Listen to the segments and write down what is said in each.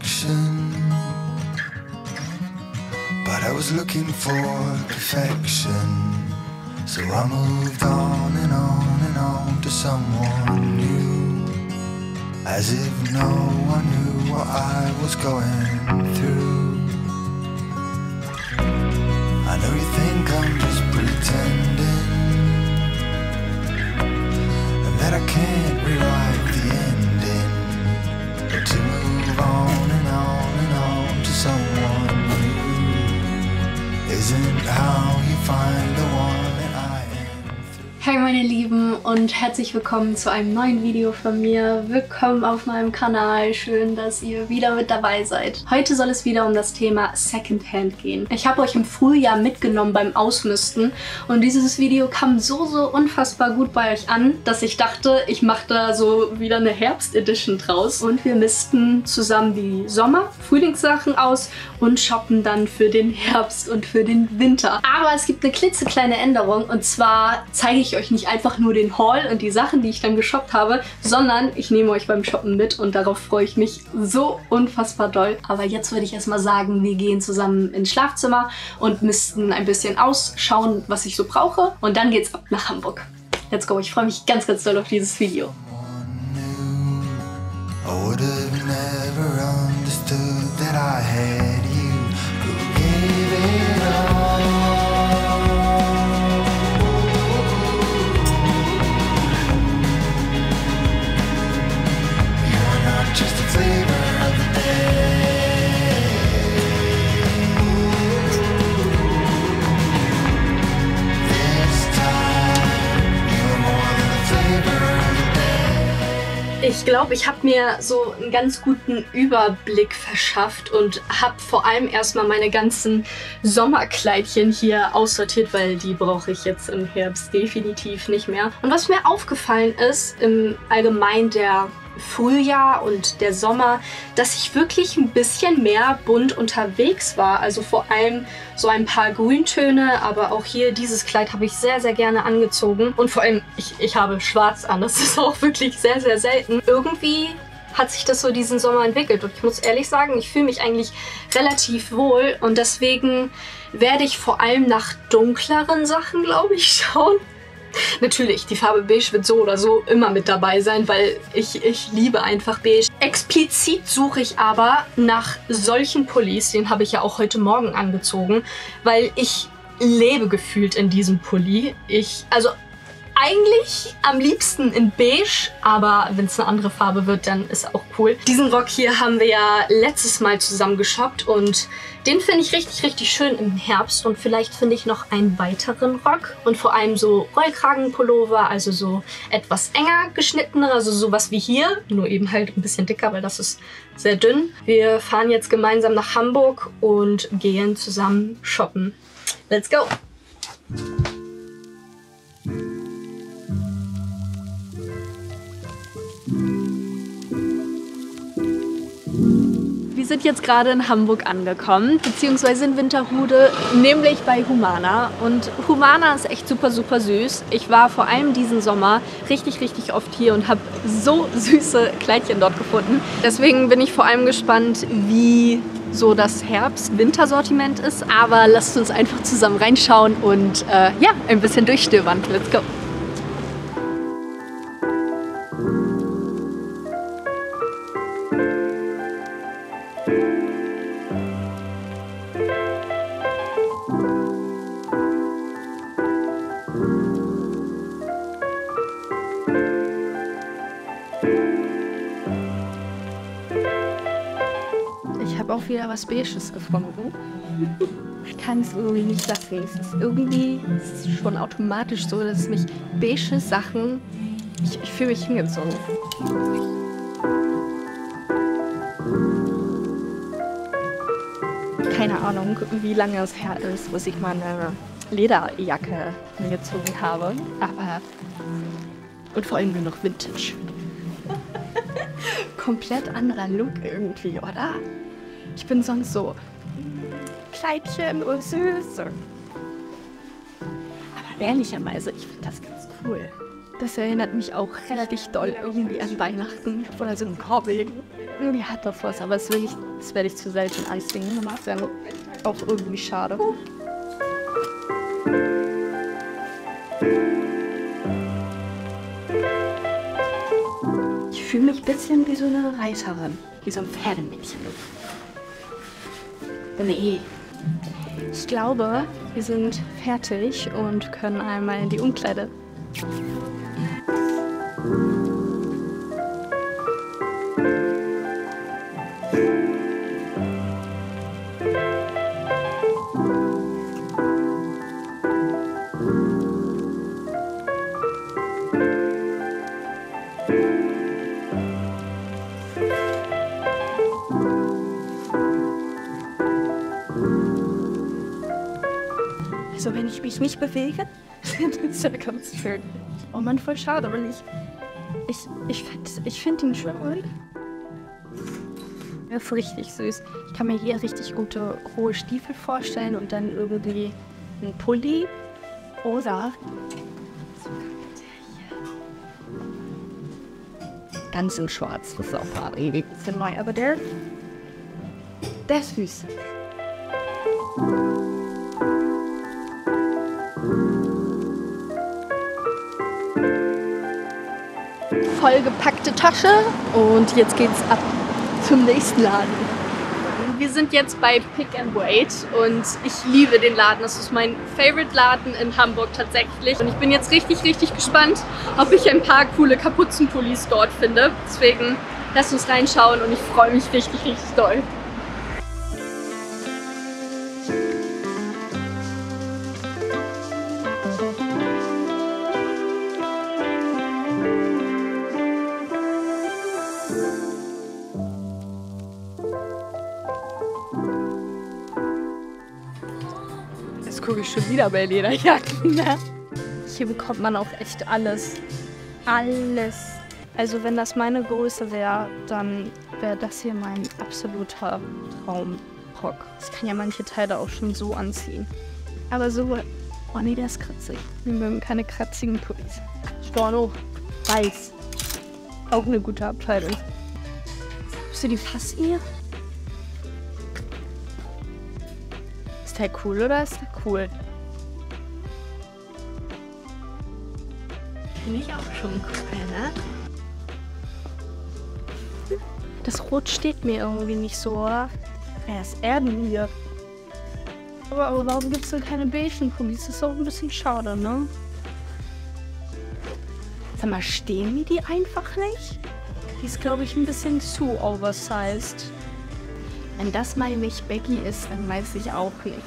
direction, but I was looking for perfection. So I moved on and on and on to someone new, as if no one knew what I was going through. I know you think I'm just pretending, and that I can't rewrite the ending, but to move on and on and on to someone new isn't how you find the one that I am. Hey meine Lieben und herzlich willkommen zu einem neuen Video von mir. Willkommen auf meinem Kanal. Schön, dass ihr wieder mit dabei seid. Heute soll es wieder um das Thema Secondhand gehen. Ich habe euch im Frühjahr mitgenommen beim Ausmisten und dieses Video kam so unfassbar gut bei euch an, dass ich dachte, ich mache da so wieder eine Herbst-Edition draus und wir misten zusammen die Sommer-Frühlingssachen aus und shoppen dann für den Herbst und für den Winter. Aber es gibt eine klitzekleine Änderung und zwar zeige ich euch nicht einfach nur den Haul und die Sachen, die ich dann geshoppt habe, sondern ich nehme euch beim Shoppen mit und darauf freue ich mich so unfassbar doll. Aber jetzt würde ich erstmal sagen, wir gehen zusammen ins Schlafzimmer und misten ein bisschen aus, schauen, was ich so brauche und dann geht's ab nach Hamburg. Let's go, ich freue mich ganz doll auf dieses Video. Ich glaube, ich habe mir so einen ganz guten Überblick verschafft und habe vor allem erstmal meine ganzen Sommerkleidchen hier aussortiert, weil die brauche ich jetzt im Herbst definitiv nicht mehr. Und was mir aufgefallen ist, im Allgemeinen der Frühjahr und der Sommer, dass ich wirklich ein bisschen mehr bunt unterwegs war. Also vor allem so ein paar Grüntöne, aber auch hier dieses Kleid habe ich sehr gerne angezogen. Und vor allem, ich habe schwarz an. Das ist auch wirklich sehr selten. Irgendwie hat sich das so diesen Sommer entwickelt. Und ich muss ehrlich sagen, ich fühle mich eigentlich relativ wohl. Und deswegen werde ich vor allem nach dunkleren Sachen, glaube ich, schauen. Natürlich, die Farbe Beige wird so oder so immer mit dabei sein, weil ich liebe einfach Beige. Explizit suche ich aber nach solchen Pullis, den habe ich ja auch heute Morgen angezogen, weil ich lebe gefühlt in diesem Pulli. Also eigentlich am liebsten in Beige, aber wenn es eine andere Farbe wird, dann ist auch cool. Diesen Rock hier haben wir ja letztes Mal zusammen geshoppt und den finde ich richtig schön im Herbst und vielleicht finde ich noch einen weiteren Rock und vor allem so Rollkragenpullover, also so etwas enger geschnittener, also sowas wie hier, nur eben halt ein bisschen dicker, weil das ist sehr dünn. Wir fahren jetzt gemeinsam nach Hamburg und gehen zusammen shoppen. Let's go! Wir sind jetzt gerade in Hamburg angekommen, beziehungsweise in Winterhude, nämlich bei Humana. Und Humana ist echt super süß. Ich war vor allem diesen Sommer richtig oft hier und habe so süße Kleidchen dort gefunden. Deswegen bin ich vor allem gespannt, wie so das Herbst-Winter-Sortiment ist. Aber lasst uns einfach zusammen reinschauen und ja, ein bisschen durchstöbern. Let's go! Ich habe auch wieder was Beiges gefunden. Ich kann es irgendwie nicht sagen. Es ist irgendwie schon automatisch so, dass mich beige Sachen... Ich fühle mich hingezogen. Keine Ahnung, wie lange es her ist, bis ich meine Lederjacke angezogen habe. Aber... Und vor allem nur noch Vintage. Komplett anderer Look irgendwie, oder? Ich bin sonst so Kleidchen und süß. Aber ehrlicherweise, ich finde das ganz cool. Das erinnert mich auch relativ doll irgendwie an Weihnachten oder so ein Norwegen. Irgendwie hat das was, aber es ist wirklich Das werde ich zu selten anziehen. Das ist dann auch irgendwie schade. Ich fühle mich ein bisschen wie so eine Reiterin. Wie so ein Pferdemädchen. Nee. Ich glaube, wir sind fertig und können einmal in die Umkleide. Also wenn ich mich nicht bewege, dann ist ja ganz schön. Oh Mann, voll schade, aber ich finde ihn schön. Er ist richtig süß. Ich kann mir hier richtig gute hohe Stiefel vorstellen und dann irgendwie einen Pulli. Oder ganz in schwarz, das ist auch gerade ein bisschen neu, aber der ist süß. Vollgepackte Tasche und jetzt geht's ab zum nächsten Laden. Wir sind jetzt bei Pick and Wait und ich liebe den Laden. Das ist mein Favorite-Laden in Hamburg tatsächlich. Und ich bin jetzt richtig, richtig gespannt, ob ich ein paar coole Kapuzenpullis dort finde. Deswegen lasst uns reinschauen und ich freue mich richtig, richtig doll. Jetzt gucke ich schon wieder bei Lederjacken, ne? Hier bekommt man auch echt alles. Alles. Also wenn das meine Größe wäre, dann wäre das hier mein absoluter Traumrock. Ich kann ja manche Teile auch schon so anziehen. Aber so, oh nee, der ist kratzig. Wir mögen keine kratzigen Pullis. Storno, weiß. Auch eine gute Abteilung. Bist du die Fass-Ehe? Ist der cool oder ist der cool? Finde ich auch schon cool, ne? Das Rot steht mir irgendwie nicht so, oder? Er ist Erden hier. Aber warum gibt es denn keine beigen Pullis? Das ist auch ein bisschen schade, ne? Sag mal, stehen mir die einfach nicht? Die ist, glaube ich, ein bisschen zu oversized. Wenn das mal nicht Becky ist, dann weiß ich auch nicht.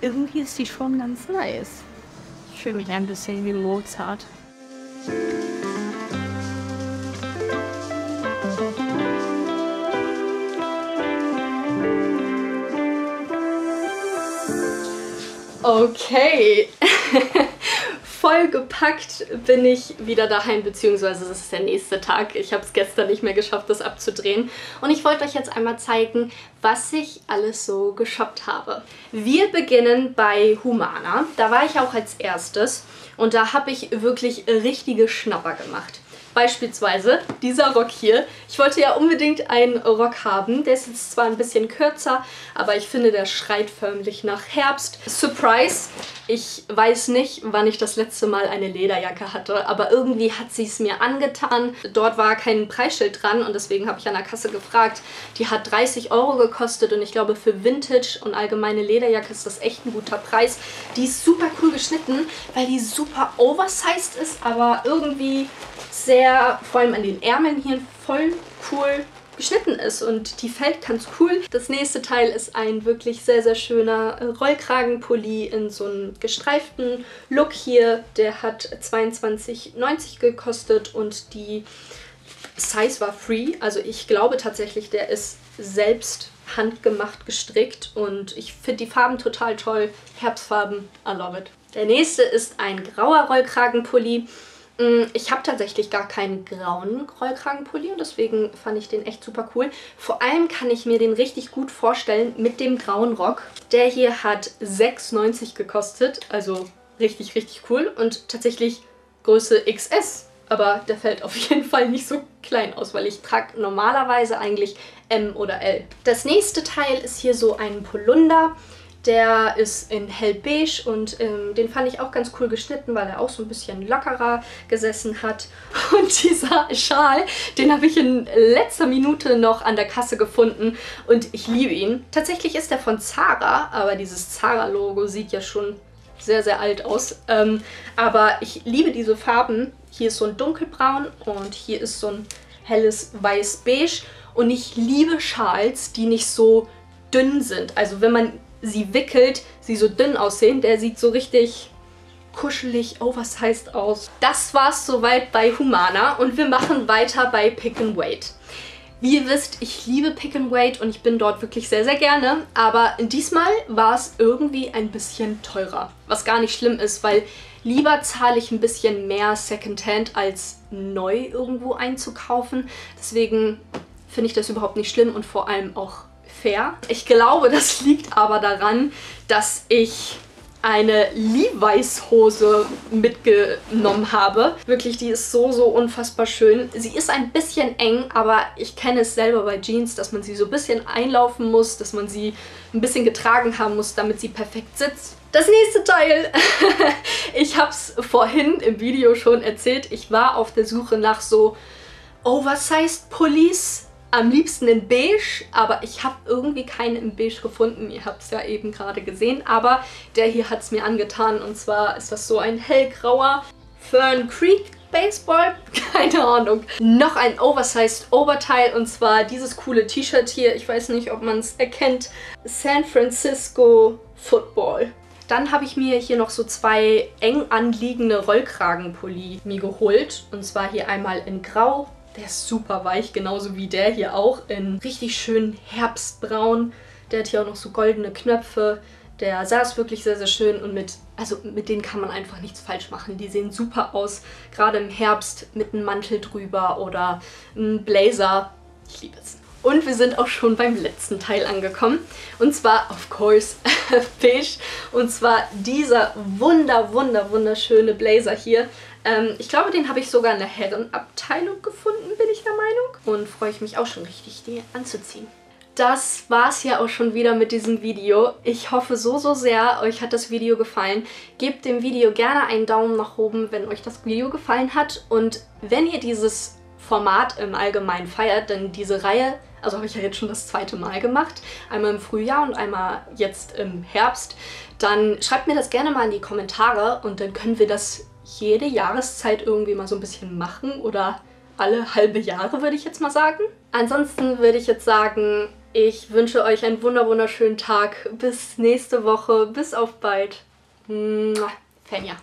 Irgendwie ist die schon ganz nice. Ich fühle mich ein bisschen wie Mozart. Okay. Vollgepackt bin ich wieder daheim, beziehungsweise das ist der nächste Tag. Ich habe es gestern nicht mehr geschafft, das abzudrehen. Und ich wollte euch jetzt einmal zeigen, was ich alles so geshoppt habe. Wir beginnen bei Humana. Da war ich auch als erstes und da habe ich wirklich richtige Schnapper gemacht. Beispielsweise dieser Rock hier. Ich wollte ja unbedingt einen Rock haben. Der ist jetzt zwar ein bisschen kürzer, aber ich finde, der schreit förmlich nach Herbst. Surprise! Ich weiß nicht, wann ich das letzte Mal eine Lederjacke hatte, aber irgendwie hat sie es mir angetan. Dort war kein Preisschild dran und deswegen habe ich an der Kasse gefragt. Die hat 30 € gekostet und ich glaube, für Vintage und allgemeine Lederjacke ist das echt ein guter Preis. Die ist super cool geschnitten, weil die super oversized ist, aber irgendwie sehr, vor allem an den Ärmeln hier, voll cool geschnitten ist und die fällt ganz cool. Das nächste Teil ist ein wirklich sehr, sehr schöner Rollkragenpulli in so einem gestreiften Look hier. Der hat 22,90 € gekostet und die Size war free. Also ich glaube tatsächlich, der ist selbst handgemacht gestrickt und ich finde die Farben total toll. Herbstfarben, I love it. Der nächste ist ein grauer Rollkragenpulli. Ich habe tatsächlich gar keinen grauen Rollkragenpulli und deswegen fand ich den echt super cool. Vor allem kann ich mir den richtig gut vorstellen mit dem grauen Rock. Der hier hat 6,90 € gekostet, also richtig, richtig cool und tatsächlich Größe XS. Aber der fällt auf jeden Fall nicht so klein aus, weil ich trage normalerweise eigentlich M oder L. Das nächste Teil ist hier so ein Polunder. Der ist in hellbeige und den fand ich auch ganz cool geschnitten, weil er auch so ein bisschen lockerer gesessen hat. Und dieser Schal, den habe ich in letzter Minute noch an der Kasse gefunden und ich liebe ihn. Tatsächlich ist der von Zara, aber dieses Zara-Logo sieht ja schon sehr, sehr alt aus. Aber ich liebe diese Farben. Hier ist so ein dunkelbraun und hier ist so ein helles weiß-beige. Und ich liebe Schals, die nicht so dünn sind. Also wenn man sie wickelt, sie so dünn aussehen. Der sieht so richtig kuschelig, oversized aus. Das war's soweit bei Humana und wir machen weiter bei Pick n Wait. Wie ihr wisst, ich liebe Pick n Wait und ich bin dort wirklich sehr, sehr gerne. Aber diesmal war es irgendwie ein bisschen teurer. Was gar nicht schlimm ist, weil lieber zahle ich ein bisschen mehr Secondhand als neu irgendwo einzukaufen. Deswegen finde ich das überhaupt nicht schlimm und vor allem auch fair. Ich glaube, das liegt aber daran, dass ich eine Levi's Hose mitgenommen habe. Wirklich, die ist so, so unfassbar schön. Sie ist ein bisschen eng, aber ich kenne es selber bei Jeans, dass man sie so ein bisschen einlaufen muss, dass man sie ein bisschen getragen haben muss, damit sie perfekt sitzt. Das nächste Teil. Ich habe es vorhin im Video schon erzählt. Ich war auf der Suche nach so Oversized Pullis. Am liebsten in beige, aber ich habe irgendwie keinen in beige gefunden. Ihr habt es ja eben gerade gesehen, aber der hier hat es mir angetan. Und zwar ist das so ein hellgrauer Fern Creek Baseball. Keine Ahnung. Noch ein Oversized Oberteil und zwar dieses coole T-Shirt hier. Ich weiß nicht, ob man es erkennt. San Francisco Football. Dann habe ich mir hier noch so zwei eng anliegende Rollkragenpulli mir geholt. Und zwar hier einmal in Grau. Der ist super weich, genauso wie der hier auch in richtig schön Herbstbraun. Der hat hier auch noch so goldene Knöpfe. Der saß wirklich sehr, sehr schön und mit denen kann man einfach nichts falsch machen. Die sehen super aus, gerade im Herbst mit einem Mantel drüber oder einem Blazer. Ich liebe es. Und wir sind auch schon beim letzten Teil angekommen. Und zwar, of course, beige. Und zwar dieser wunderschöne Blazer hier. Ich glaube, den habe ich sogar in der Herrenabteilung gefunden, bin ich der Meinung. Und freue ich mich auch schon richtig, den anzuziehen. Das war's ja auch schon wieder mit diesem Video. Ich hoffe so, so sehr, euch hat das Video gefallen. Gebt dem Video gerne einen Daumen nach oben, wenn euch das Video gefallen hat. Und wenn ihr dieses Format im Allgemeinen feiert, denn diese Reihe, also habe ich ja jetzt schon das zweite Mal gemacht, einmal im Frühjahr und einmal jetzt im Herbst, dann schreibt mir das gerne mal in die Kommentare und dann können wir das jede Jahreszeit irgendwie mal so ein bisschen machen oder alle halbe Jahre, würde ich jetzt mal sagen. Ansonsten würde ich jetzt sagen, ich wünsche euch einen wunderschönen Tag. Bis nächste Woche. Bis auf bald. Fenja.